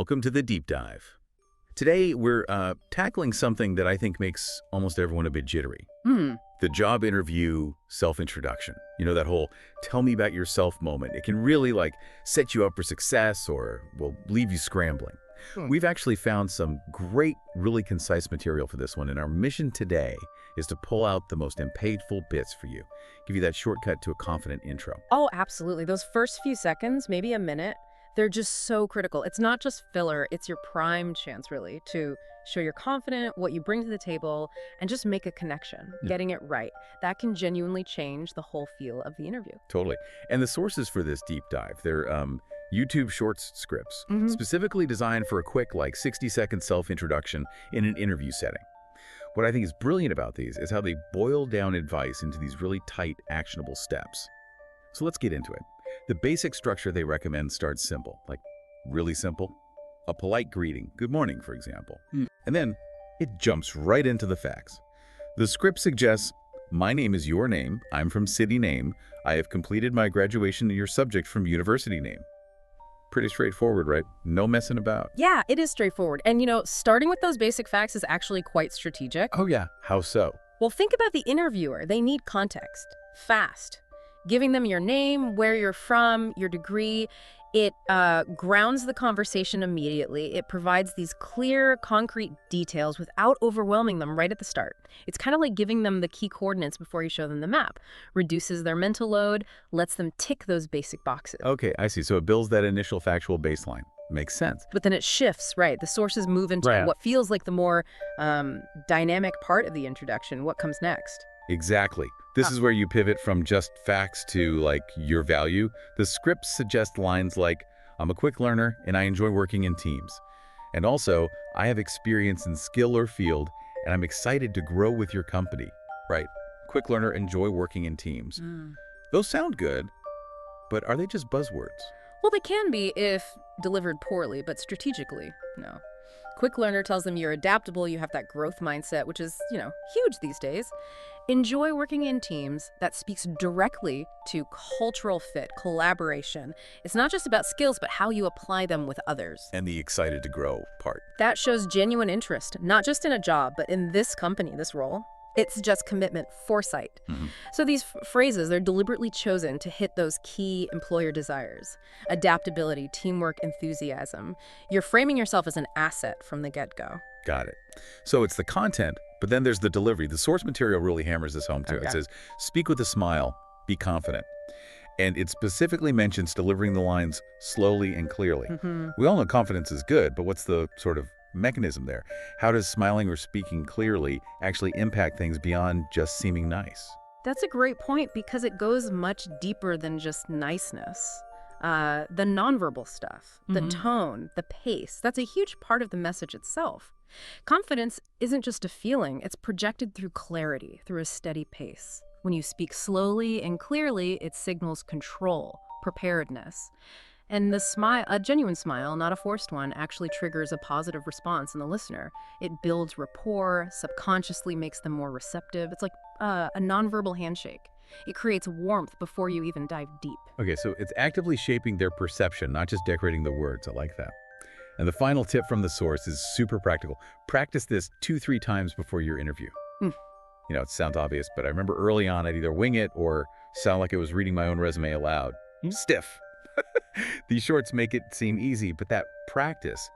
welcome to the Deep Dive. Today, we're tackling something that I think makes almost everyone a bit jittery. Hmm. The job interview self-introduction. You know, that whole tell me about yourself moment. It can really, set you up for success or, will leave you scrambling. We've actually found some great, really concise material for this one, and our mission today is to pull out the most impactful bits for you, give you that shortcut to a confident intro. Oh, absolutely. Those first few seconds, maybe a minute, they're just so critical. It's not just filler, it's your prime chance, really, to show you're confident, what you bring to the table, and just make a connection, getting it right. That can genuinely change the whole feel of the interview. Totally. And the sources for this deep dive, they're YouTube Shorts scripts, specifically designed for a quick, 60-second self-introduction in an interview setting. What I think is brilliant about these is how they boil down advice into these really tight, actionable steps. So let's get into it. The basic structure they recommend starts simple, really simple. A polite greeting, good morning, for example. And then it jumps right into the facts. The script suggests, my name is your name, I'm from city name, I have completed my graduation in your subject from university name. Pretty straightforward, right? No messing about. Yeah, it is straightforward. And, starting with those basic facts is actually quite strategic. Oh yeah, how so? Well, think about the interviewer. They need context, fast. Giving them your name, where you're from, your degree, it grounds the conversation immediately. It provides these clear, concrete details without overwhelming them right at the start. It's kind of like giving them the key coordinates before you show them the map. Reduces their mental load, lets them tick those basic boxes. Okay, I see. So it builds that initial factual baseline. Makes sense. But then it shifts, right? The sources move into what feels like the more dynamic part of the introduction. What comes next? Exactly. This is where you pivot from just facts to, your value. The scripts suggest lines like, I'm a quick learner and I enjoy working in teams. And also, I have experience in skill or field and I'm excited to grow with your company. Right. Quick learner, enjoy working in teams. Those sound good, but are they just buzzwords? Well, they can be if delivered poorly, but strategically, no. Quick learner tells them you're adaptable, you have that growth mindset, which is, huge these days. Enjoy working in teams. That speaks directly to cultural fit, collaboration. It's not just about skills, but how you apply them with others. And the excited to grow part. That shows genuine interest, not just in a job, but in this company, this role. It's just commitment, foresight. So these phrases, they're deliberately chosen to hit those key employer desires. Adaptability, teamwork, enthusiasm. You're framing yourself as an asset from the get-go. Got it. So it's the content, but then there's the delivery. The source material really hammers this home too. It says, speak with a smile, be confident. And it specifically mentions delivering the lines slowly and clearly. We all know confidence is good, but what's the sort of mechanism there? How does smiling or speaking clearly actually impact things beyond just seeming nice? That's a great point because it goes much deeper than just niceness. The nonverbal stuff, the tone, the pace, that's a huge part of the message itself. Confidence isn't just a feeling, it's projected through clarity, through a steady pace. When you speak slowly and clearly, it signals control, preparedness. And the smile, a genuine smile, not a forced one, actually triggers a positive response in the listener. It builds rapport, subconsciously makes them more receptive. It's like a nonverbal handshake. It creates warmth before you even dive deep. Okay, so it's actively shaping their perception, not just decorating the words. I like that. And the final tip from the source is super practical. Practice this 2-3 times before your interview. It sounds obvious, but I remember early on I'd either wing it or sound like I was reading my own resume aloud. Stiff. These shorts make it seem easy, but that practice,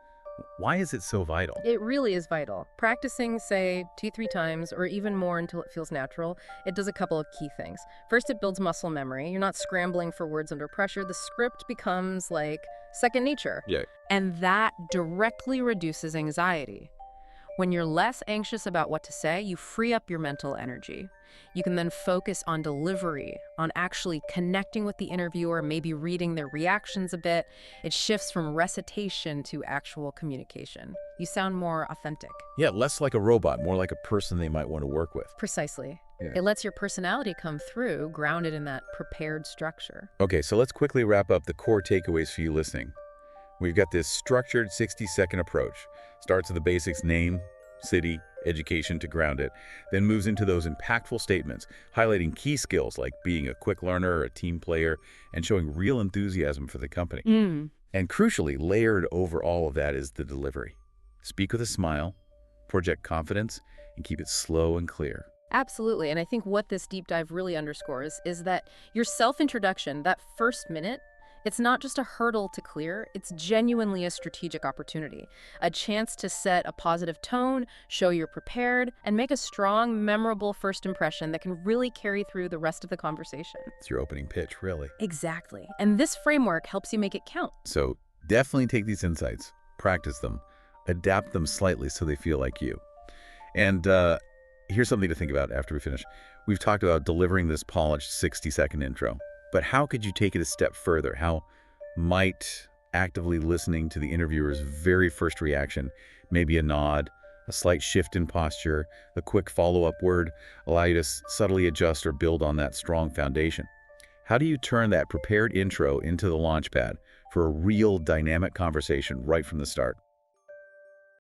why is it so vital? It really is vital. Practicing, say, 2-3 times, or even more until it feels natural, it does a couple of key things. First, it builds muscle memory. You're not scrambling for words under pressure. The script becomes like second nature. Yeah. And that directly reduces anxiety. When you're less anxious about what to say, you free up your mental energy. You can then focus on delivery, on actually connecting with the interviewer, maybe reading their reactions a bit. It shifts from recitation to actual communication. You sound more authentic. Yeah, less like a robot, more like a person they might want to work with. Precisely. Yeah. It lets your personality come through, grounded in that prepared structure. Okay, so let's quickly wrap up the core takeaways for you listening. We've got this structured 60-second approach. Starts with the basics: name, city, education to ground it, then moves into those impactful statements, highlighting key skills like being a quick learner or a team player, and showing real enthusiasm for the company. And crucially, layered over all of that is the delivery. Speak with a smile, project confidence, and keep it slow and clear. Absolutely. And I think what this deep dive really underscores is that your self-introduction, that first minute, it's not just a hurdle to clear, it's genuinely a strategic opportunity, a chance to set a positive tone, show you're prepared, and make a strong, memorable first impression that can really carry through the rest of the conversation. It's your opening pitch, really. Exactly. And this framework helps you make it count. So definitely take these insights, practice them, adapt them slightly so they feel like you. And here's something to think about after we finish. We've talked about delivering this polished 60-second intro. But how could you take it a step further? How might actively listening to the interviewer's very first reaction, maybe a nod, a slight shift in posture, a quick follow-up word, allow you to subtly adjust or build on that strong foundation? How do you turn that prepared intro into the launchpad for a real dynamic conversation right from the start?